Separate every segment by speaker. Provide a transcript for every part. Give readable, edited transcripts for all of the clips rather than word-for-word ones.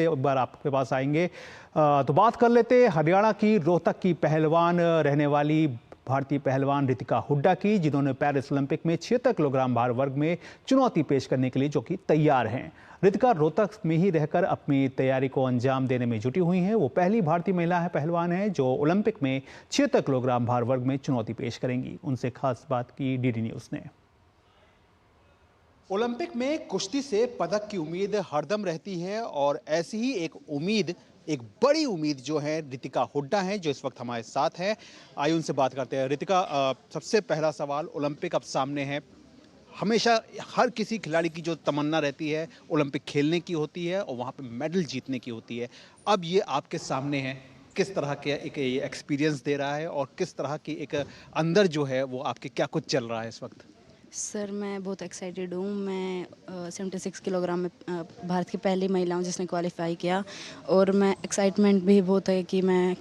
Speaker 1: एक बार आपके पास आएंगे। तो बात कर लेते हरियाणा की रोहतक की पहलवान रहने वाली भारतीय पहलवान रितिका हुड्डा की, जिन्होंने पेरिस ओलंपिक में 76 किलोग्राम भार वर्ग में चुनौती पेश करने के लिए जो कि तैयार हैं। रितिका रोहतक में ही रहकर अपनी तैयारी को अंजाम देने में जुटी हुई हैं। वो पहली भारतीय महिला पहलवान है जो ओलंपिक में 76 किलोग्राम भार वर्ग में चुनौती पेश करेंगी। उनसे खास बात की डीडी न्यूज ने।
Speaker 2: ओलंपिक में कुश्ती से पदक की उम्मीद हरदम रहती है और ऐसी ही एक उम्मीद, एक बड़ी उम्मीद जो है रितिका हुड्डा है, जो इस वक्त हमारे साथ है। आइए उनसे बात करते हैं। रितिका, सबसे पहला सवाल, ओलंपिक अब सामने है। हमेशा हर किसी खिलाड़ी की जो तमन्ना रहती है ओलंपिक खेलने की होती है और वहाँ पे मेडल जीतने की होती है। अब ये आपके सामने है, किस तरह के एक एक्सपीरियंस दे रहा है और किस तरह की एक अंदर जो है वो आपके क्या कुछ चल रहा है इस वक्त?
Speaker 3: सर, मैं बहुत एक्साइटेड हूँ। मैं 76 किलोग्राम में भारत की पहली महिला हूँ जिसने क्वालिफाई किया, और मैं एक्साइटमेंट भी बहुत है कि मैं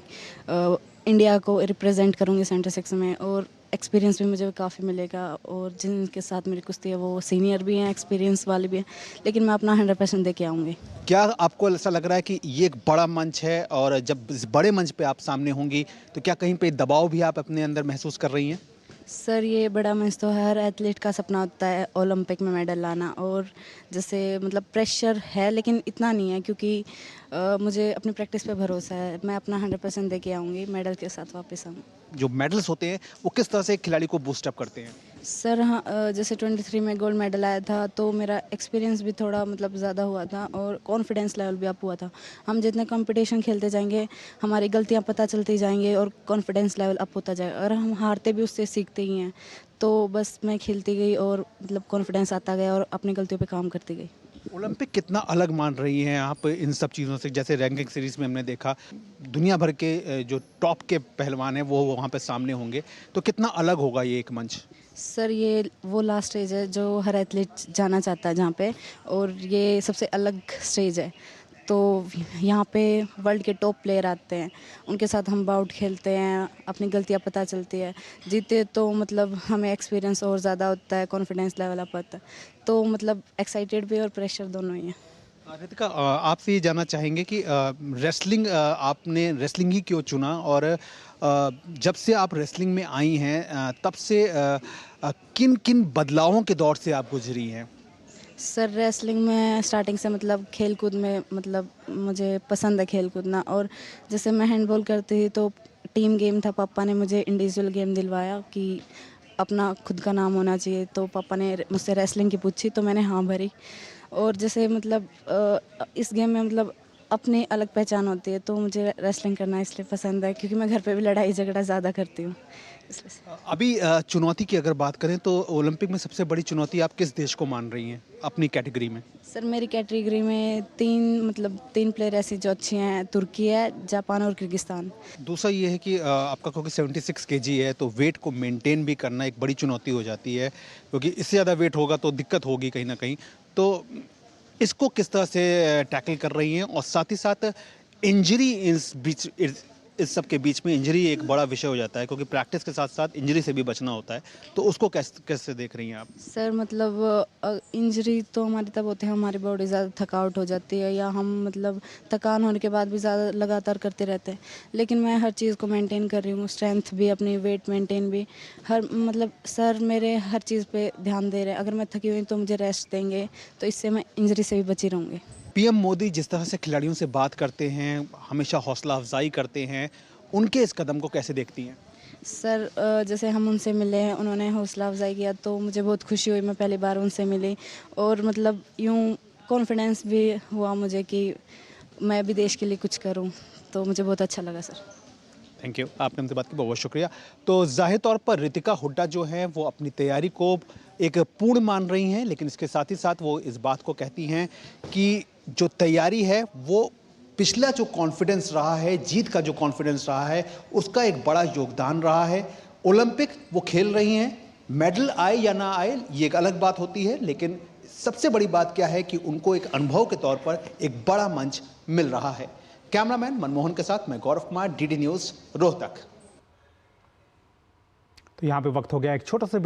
Speaker 3: इंडिया को रिप्रेजेंट करूँगी 76 में, और एक्सपीरियंस भी मुझे काफ़ी मिलेगा। और जिनके साथ मेरी कुश्ती है वो सीनियर भी हैं, एक्सपीरियंस वाले भी हैं, लेकिन मैं अपना 100% दे के आऊँगी।
Speaker 2: क्या आपको ऐसा लग रहा है कि ये एक बड़ा मंच है और जब इस बड़े मंच पे आप सामने होंगी तो क्या कहीं पे दबाव भी आप अपने अंदर महसूस कर रही हैं?
Speaker 3: सर, ये बड़ा मंच तो हर एथलीट का सपना होता है ओलंपिक में मेडल लाना, और जैसे मतलब प्रेशर है लेकिन इतना नहीं है, क्योंकि मुझे अपनी प्रैक्टिस पे भरोसा है। मैं अपना 100% दे के आऊँगी, मेडल के साथ वापस आऊँगी।
Speaker 2: जो मेडल्स होते हैं वो किस तरह से एक खिलाड़ी को बूस्ट अप करते हैं?
Speaker 3: सर हाँ, जैसे 23 में गोल्ड मेडल आया था तो मेरा एक्सपीरियंस भी थोड़ा मतलब ज़्यादा हुआ था और कॉन्फिडेंस लेवल भी अप हुआ था। हम जितने कंपटीशन खेलते जाएंगे हमारी गलतियां पता चलती जाएंगी और कॉन्फिडेंस लेवल अप होता जाएगा, और हम हारते भी उससे सीखते ही हैं। तो बस मैं खेलती गई और मतलब कॉन्फिडेंस आता गया और अपनी गलतियों पर काम करती गई।
Speaker 2: ओलंपिक कितना अलग मान रही हैं आप इन सब चीज़ों से? जैसे रैंकिंग सीरीज में हमने देखा दुनिया भर के जो टॉप के पहलवान हैं वो वहाँ पे सामने होंगे, तो कितना अलग होगा ये एक मंच?
Speaker 3: सर, ये वो लास्ट स्टेज है जो हर एथलीट जाना चाहता है जहाँ पे, और ये सबसे अलग स्टेज है। तो यहाँ पे वर्ल्ड के टॉप प्लेयर आते हैं, उनके साथ हम बाउट खेलते हैं, अपनी गलतियाँ पता चलती है। जीते तो मतलब हमें एक्सपीरियंस और ज़्यादा होता है, कॉन्फिडेंस लेवल अप होता है। तो मतलब एक्साइटेड भी और प्रेशर दोनों ही है।
Speaker 2: रितिका, आपसे ये जानना चाहेंगे कि रेसलिंग, आपने रेसलिंग ही क्यों चुना और जब से आप रेसलिंग में आई हैं तब से किन किन बदलावों के दौर से आप गुजरी हैं?
Speaker 3: सर, रेसलिंग में स्टार्टिंग से मतलब खेल कूद में मतलब मुझे पसंद है खेल कूदना, और जैसे मैं हैंडबॉल करती थी तो टीम गेम था, पापा ने मुझे इंडिविजुअल गेम दिलवाया कि अपना खुद का नाम होना चाहिए। तो पापा ने मुझसे रेसलिंग की पूछी तो मैंने हाँ भरी, और जैसे मतलब इस गेम में मतलब अपनी अलग पहचान होती है, तो मुझे रेसलिंग करना इसलिए पसंद है क्योंकि मैं घर पे भी लड़ाई झगड़ा ज़्यादा करती हूँ, इसलिए।
Speaker 2: अभी चुनौती की अगर बात करें तो ओलंपिक में सबसे बड़ी चुनौती आप किस देश को मान रही हैं अपनी कैटेगरी में?
Speaker 3: सर, मेरी कैटेगरी में तीन प्लेयर ऐसी जो अच्छी हैं, तुर्की है, जापान और किर्गिस्तान।
Speaker 2: दूसरा ये है कि आपका क्योंकि 76 केजी है तो वेट को मेंटेन भी करना एक बड़ी चुनौती हो जाती है, क्योंकि इससे ज़्यादा वेट होगा तो दिक्कत होगी कहीं ना कहीं। तो इसको किस तरह से टैकल कर रही हैं? और साथ ही साथ इंजरी इस सब के बीच में इंजरी एक बड़ा विषय हो जाता है, क्योंकि प्रैक्टिस के साथ साथ इंजरी से भी बचना होता है, तो उसको कैसे कैसे देख रही हैं आप?
Speaker 3: सर, मतलब इंजरी तो हमारी तब होती है हमारी बॉडी ज़्यादा थकावट हो जाती है, या हम मतलब थकान होने के बाद भी ज़्यादा लगातार करते रहते हैं। लेकिन मैं हर चीज़ को मेंटेन कर रही हूँ, स्ट्रेंथ भी, अपनी वेट मेंटेन भी, हर मतलब सर मेरे हर चीज़ पे ध्यान दे रहे हैं। अगर मैं थकी हुई तो मुझे रेस्ट देंगे, तो इससे मैं इंजरी से भी बची रहूँगी।
Speaker 2: पीएम मोदी जिस तरह से खिलाड़ियों से बात करते हैं, हमेशा हौसला अफजाई करते हैं, उनके इस कदम को कैसे देखती हैं?
Speaker 3: सर, जैसे हम उनसे मिले हैं, उन्होंने हौसला अफजाई किया तो मुझे बहुत खुशी हुई। मैं पहली बार उनसे मिली, और मतलब यूँ कॉन्फिडेंस भी हुआ मुझे कि मैं भी देश के लिए कुछ करूं, तो मुझे बहुत अच्छा लगा सर।
Speaker 2: थैंक यू, आपने हमसे बात की, बहुत बहुत शुक्रिया। तो जाहिर तौर पर रितिका हुड्डा जो है वो अपनी तैयारी को एक पूर्ण मान रही हैं, लेकिन इसके साथ ही साथ वो इस बात को कहती हैं कि जो तैयारी है वो पिछला जो कॉन्फिडेंस रहा है, जीत का जो कॉन्फिडेंस रहा है, उसका एक बड़ा योगदान रहा है। ओलंपिक वो खेल रही हैं, मेडल आए या ना आए ये एक अलग बात होती है, लेकिन सबसे बड़ी बात क्या है कि उनको एक अनुभव के तौर पर एक बड़ा मंच मिल रहा है। कैमरामैन मनमोहन के साथ मैं गौरव कुमार, डीडी न्यूज़, रोहतक।
Speaker 1: तो यहाँ पे वक्त हो गया एक छोटा सा ब्रेक।